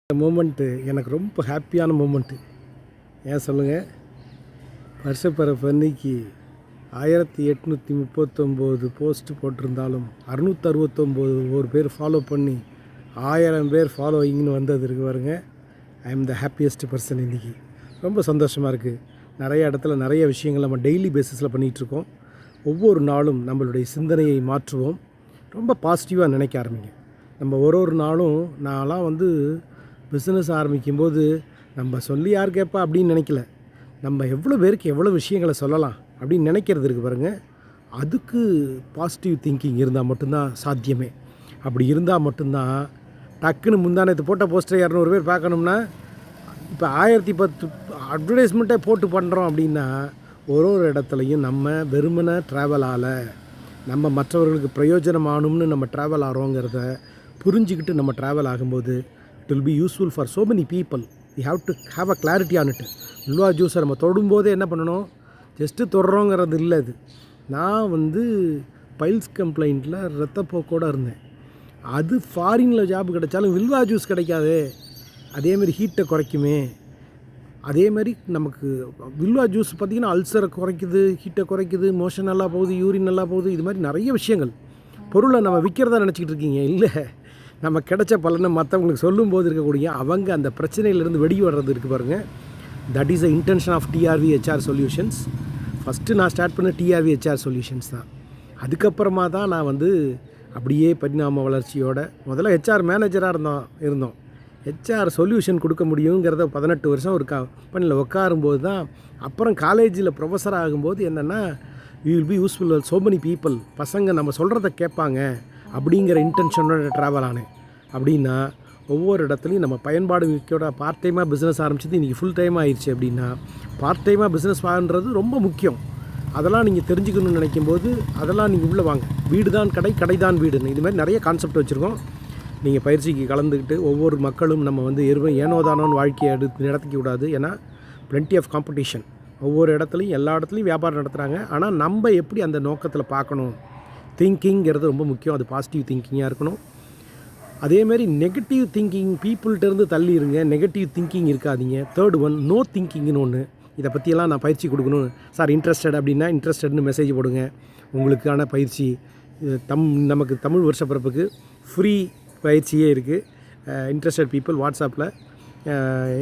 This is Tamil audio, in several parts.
இந்த மூமெண்ட்டு எனக்கு ரொம்ப ஹாப்பியான மூமெண்ட்டு. ஏன் சொல்லுங்கள், வருஷப்பிறப்பு அன்னைக்கு 1839 போஸ்ட்டு போட்டிருந்தாலும் 669 பேர் ஃபாலோ பண்ணி 1000 பேர் ஃபாலோயிங்னு வந்தது இருக்கு பாருங்க. I am the happiest person. இன்றைக்கி ரொம்ப சந்தோஷமாக இருக்குது. நிறைய இடத்துல நிறைய விஷயங்கள் நம்ம டெய்லி பேசிஸில் பண்ணிகிட்ருக்கோம். ஒவ்வொரு நாளும் நம்மளுடைய சிந்தனையை மாற்றுவோம். ரொம்ப பாசிட்டிவாக நினைக்க ஆரம்பிங்க. நம்ம ஒரு நாளும் நான்லாம் பிஸ்னஸ் ஆரம்பிக்கும்போது நம்ம சொல்லி யார் கேட்பா அப்படின்னு நினைக்கல. நம்ம எவ்வளோ பேருக்கு எவ்வளோ விஷயங்களை சொல்லலாம் அப்படின்னு நினைக்கிறது இருக்குது பாருங்கள். அதுக்கு பாசிட்டிவ் திங்கிங் இருந்தால் மட்டும்தான் சாத்தியமே. அப்படி இருந்தால் மட்டும்தான் டக்குன்னு முந்தானத்து போட்ட போஸ்டரை 200 பேர் பார்க்கணும்னா இப்போ 1010 அட்வர்டைஸ்மெண்ட்டே போட்டு பண்ணுறோம் அப்படின்னா ஒரு இடத்துலையும் நம்ம வெறுமனை ட்ராவலால் நம்ம மற்றவர்களுக்கு பிரயோஜனம் ஆகணும்னு நம்ம ட்ராவல் ஆகிறோங்கிறத புரிஞ்சுக்கிட்டு நம்ம ட்ராவல் ஆகும்போது it will be useful for so many people. We have to have a clarity on it. Vilva ஜூஸை நம்ம தொடும்போதே என்ன பண்ணணும், ஜஸ்ட்டு தொடுறோங்கிறது இல்லை. இது நான் பைல்ஸ் கம்ப்ளைண்ட்டில் ரத்தப்போக்கோடு இருந்தேன். அது ஃபாரினில் ஜாப் கிடைச்சாலும் வில்வா ஜூஸ் கிடைக்காது. அதேமாதிரி ஹீட்டை குறைக்குமே. அதேமாதிரி நமக்கு வில்வா ஜூஸ் பார்த்திங்கன்னா அல்சரை குறைக்குது, ஹீட்டை குறைக்குது, மோஷன் நல்லா போகுது, யூரின் நல்லா போகுது. இது மாதிரி நிறைய விஷயங்கள். பொருளை நம்ம விற்கிறதா நினச்சிக்கிட்டு இருக்கீங்க. இல்லை, நம்ம கிடைச்ச பலனை மற்றவங்களுக்கு சொல்லும்போது இருக்கக்கூடிய அவங்க அந்த பிரச்சனையிலேருந்து வெளியே வர்றது இருக்குது பாருங்கள். That is the intention of TRV HR solutions. First நான் ஸ்டார்ட் பண்ண டிஆர்வி ஹெச்ஆர் சொல்யூஷன்ஸ் தான். அதுக்கப்புறமா தான் நான் அப்படியே பரிணாம வளர்ச்சியோட முதல்ல ஹெச்ஆர் மேனேஜராக இருந்தோம். ஹெச்ஆர் சொல்யூஷன் கொடுக்க முடியுங்கிறத 18 வருஷம் ஒரு கம்பெனியில் உட்காரும்போது தான். அப்புறம் காலேஜில் ப்ரொஃபஸர் ஆகும்போது என்னென்னா we will be useful so many people. பசங்க நம்ம சொல்கிறத கேட்பாங்க அப்படிங்கிற இன்டென்ஷனோட ட்ராவல் ஆனேன். அப்படின்னா ஒவ்வொரு இடத்துலையும் நம்ம பயன்பாடு மிக்கோட பார்ட் டைமாக பிஸ்னஸ் ஆரம்பிச்சது இன்றைக்கி ஃபுல் டைமாக ஆயிடுச்சு. அப்படின்னா பார்ட் டைமாக பிஸ்னஸ் பண்ணுறது ரொம்ப முக்கியம். அதெல்லாம் நீங்கள் தெரிஞ்சுக்கணும்னு நினைக்கும்போது அதெல்லாம் நீங்கள் உள்ளே வாங்க. வீடு தான் கடை, கடை தான் வீடுன்னு இது மாதிரி நிறைய கான்செப்ட் வச்சுருக்கோம். நீங்கள் பயிற்சிக்கு கலந்துக்கிட்டு ஒவ்வொரு மக்களும் நம்ம ஏனோதானோன்னு வாழ்க்கையை நடத்திக்க கூடாது. ஏன்னா பிளென்டி ஆஃப் காம்படிஷன். ஒவ்வொரு இடத்துலையும் எல்லா இடத்துலையும் வியாபாரம் நடத்துகிறாங்க. ஆனால் நம்ம எப்படி அந்த நோக்கத்தில் பார்க்கணும், திங்கிங்கிறது ரொம்ப முக்கியம். அது பாசிட்டிவ் திங்கிங்காக இருக்கணும். அதேமாதிரி நெகட்டிவ் திங்கிங் பீப்புள்கிட்டருந்து தள்ளிடுங்க. நெகட்டிவ் திங்கிங் இருக்காதீங்க. தேர்ட் ஒன், நோ திங்கிங்னு ஒன்று. இதை பற்றியெல்லாம் நான் பயிற்சி கொடுக்கணும் சார், இன்ட்ரெஸ்டட் அப்படின்னா இன்ட்ரெஸ்டட்னு மெசேஜ் போடுங்க. உங்களுக்கான பயிற்சி நமக்கு தமிழ் வருஷ பிறப்புக்கு ஃப்ரீ பயிற்சியே இருக்குது. இன்ட்ரெஸ்டட் பீப்புள் வாட்ஸ்அப்பில்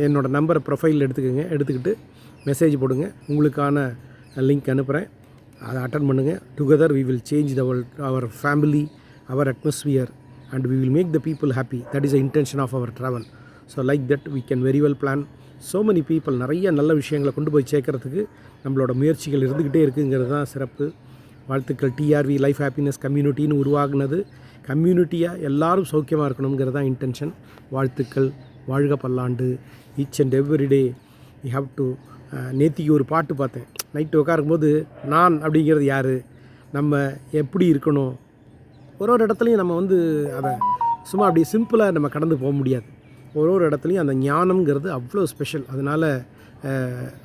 என்னோடய நம்பரை ப்ரொஃபைலில் எடுத்துக்கிட்டு மெசேஜ் போடுங்க. உங்களுக்கான லிங்க் அனுப்புகிறேன். அதை அட்டன் பண்ணுங்கள். Together we will change our family, our atmosphere, and we will make the people happy. That is the intention of our travel. So like that we can very well plan so many people. நிறைய நல்ல விஷயங்களை கொண்டு போய் சேர்க்கறதுக்கு நம்மளோட முயற்சிகள் இருந்துக்கிட்டே இருக்குங்கிறது தான் சிறப்பு. வாழ்த்துக்கள். டிஆர்வி லைஃப் ஹாப்பினஸ் கம்யூனிட்டின்னு உருவாகுனது கம்யூனிட்டியாக எல்லாரும் சௌக்கியமாக இருக்கணுங்கிறது தான் இன்டென்ஷன். வாழ்த்துக்கள். வாழ்க பல்லாண்டு. Each and every day we have to. நேத்திக்கு ஒரு பாட்டு பார்த்தேன். நைட்டு உட்காரும்போது நான் அப்படிங்கிறது யார், நம்ம எப்படி இருக்கணும். ஒரு இடத்துலையும் நம்ம அதை சும்மா அப்படி சிம்பிளாக நம்ம கடந்து போக முடியாது. ஒரு இடத்துலையும் அந்த ஞானம்ங்கிறது அவ்வளோ ஸ்பெஷல். அதனால்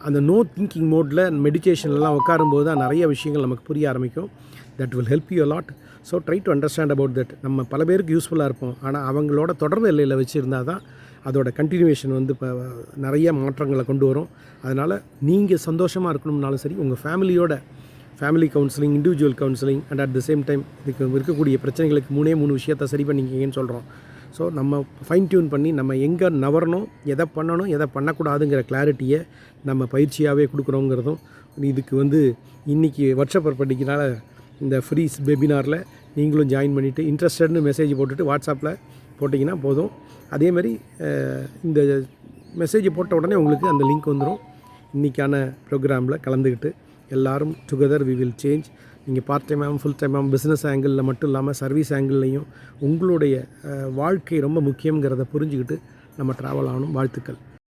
அந்த நோ திங்கிங் மோடில் மெடிடேஷன்லாம் உட்காரும்போது தான் நிறைய விஷயங்கள் நமக்கு புரிய ஆரம்பிக்கும். That will help you allot. So try to understand about that. நம்ம பல பேருக்கு யூஸ்ஃபுல்லாக இருப்போம். ஆனால் அவங்களோட தொடர்பு எல்லையில் வச்சுருந்தால் தான் அதோட கண்டினியூவேஷன் இப்போ நிறைய மாற்றங்களை கொண்டு வரும். அதனால் நீங்கள் சந்தோஷமாக இருக்கணும்னாலும் சரி, உங்கள் family counselling, individual counselling and at the same time இதுக்கு இருக்கக்கூடிய பிரச்சனைகளுக்கு 3 விஷயத்தை சரி பண்ணிக்கிங்கன்னு சொல்கிறோம். ஸோ நம்ம ஃபைன் டியூன் பண்ணி நம்ம எங்கே நவரணும், எதை பண்ணணும், எதை பண்ணக்கூடாதுங்கிற கிளாரிட்டியை நம்ம பயிற்சியாகவே கொடுக்குறோங்கிறதும். இதுக்கு இன்றைக்கி வாட்ஸ்அப் படிக்கிறனால இந்த ஃப்ரீ வெபினாரில் நீங்களும் ஜாயின் பண்ணிவிட்டு இன்ட்ரெஸ்டட்னு மெசேஜ் போட்டுட்டு வாட்ஸ்அப்பில் போட்டிங்கன்னா போதும். அதேமாதிரி இந்த மெசேஜ் போட்ட உடனே உங்களுக்கு அந்த லிங்க் வந்துடும். இன்றைக்கான ப்ரோக்ராமில் கலந்துக்கிட்டு எல்லோரும் டுகெதர் வி வில் சேஞ்ச். நீங்கள் பார்ட் டைமாகவும் ஃபுல் டைமாகவும் பிஸ்னஸ் ஆங்கிளில் மட்டும் இல்லாமல் சர்வீஸ் ஆங்கிள்லையும் உங்களுடைய வாழ்க்கை ரொம்ப முக்கியங்கிறத புரிஞ்சுக்கிட்டு நம்ம ட்ராவல் ஆகணும். வாழ்த்துக்கள்.